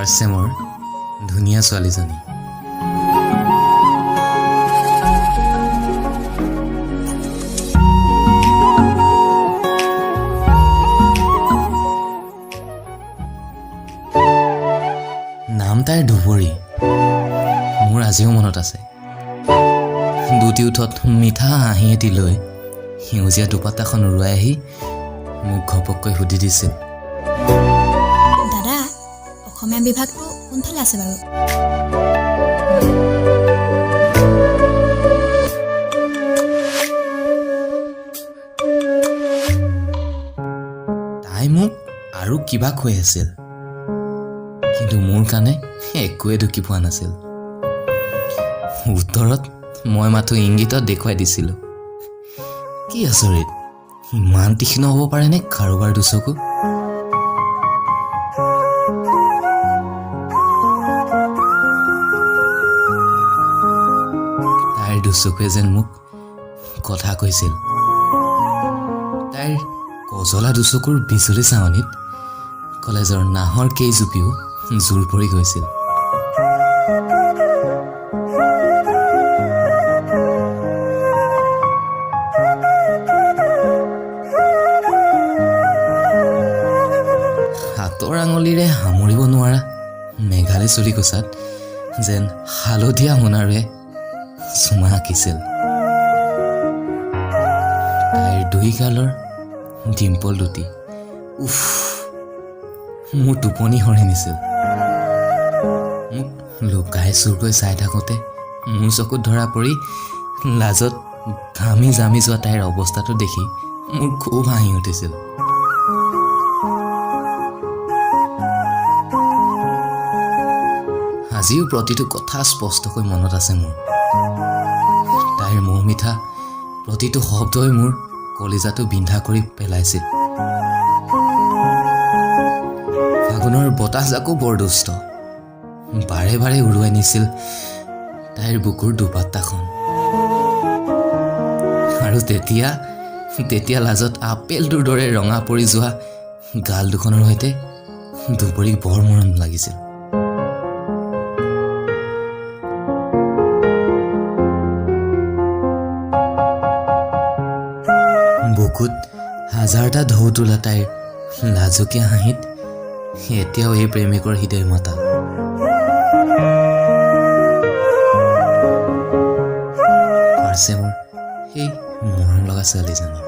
First চেমৰ ধুনীয়া ছোৱালীজনী। নাম তাইৰ ধুবুৰী। মোৰ আজিও মনত আছে। দুটি উঠত মিঠা হাঁহি এটি লৈ সেউজীয়া দুপাত্তাখন উৰুৱাই আহি মোক ঘপককৈ সুধি দিছিল, দাদা, অসমীয়া বিভাগটো কোনফালে আছে বাৰু? তাই মোক আৰু কিবা কৈ আছিল, কিন্তু মোৰ কাৰণে একোৱে ঢুকি পোৱা নাছিল। উত্তৰত মই মাথো ইংগিতত দেখুৱাই দিছিলোঁ। কি আচৰিত, ইমান তীক্ষ্ণ হ'ব পাৰেনে কাৰোবাৰ দুচকু? তাইৰ দুচকুৱে যেন মোক কথা কৈছিল। তাইৰ কজলা দুচকুৰ বিজুলী চাৱনিত কলেজৰ নাহৰ কেইজুপিও জোৰ পৰি গৈছিল। হাতৰ আঙুলিৰে সামৰিব নোৱাৰা মেঘালী চুলিকোছাত যেন হালধীয়া সোণাৰুৱে চুমা আঁকিছিল। তাইৰ দুই গালৰ ডিম্পল দুটি উফ, মোৰ টোপনি সৰি নিছিল। মোক লুকাই চুৰকৈ চাই থাকোঁতে মোৰ চকুত ধৰা পৰি লাজত ঘামি জামি যোৱা তাইৰ অৱস্থাটো দেখি মোৰ খুব হাঁহি উঠিছিল। আজিও প্ৰতিটো কথা স্পষ্টকৈ মনত আছে মোৰ। তাইৰ মৌ মিঠা প্ৰতিটো শব্দই মোৰ কলিজাটো বিন্ধা কৰি পেলাইছিল। ফাগুনৰ বতাহজাকো বৰ দুষ্ট, বাৰে বাৰে উৰুৱাই নিছিল তাইৰ বুকুৰ দুপাত্তাখন। আৰু তেতিয়া লাজত আপেলটোৰ দৰে ৰঙা পৰি যোৱা গাল দুখনৰ সৈতে দুপৰীক বৰ মৰম লাগিছিল। বুকুত হাজাৰটা ঢৌ তোলা তাইৰ লাজকীয়া হাঁহিত এতিয়াও এই প্ৰেমিকৰ হৃদয় মতা। পাৰছে মোৰ সেই মৰম লগা ছোৱালীজনী।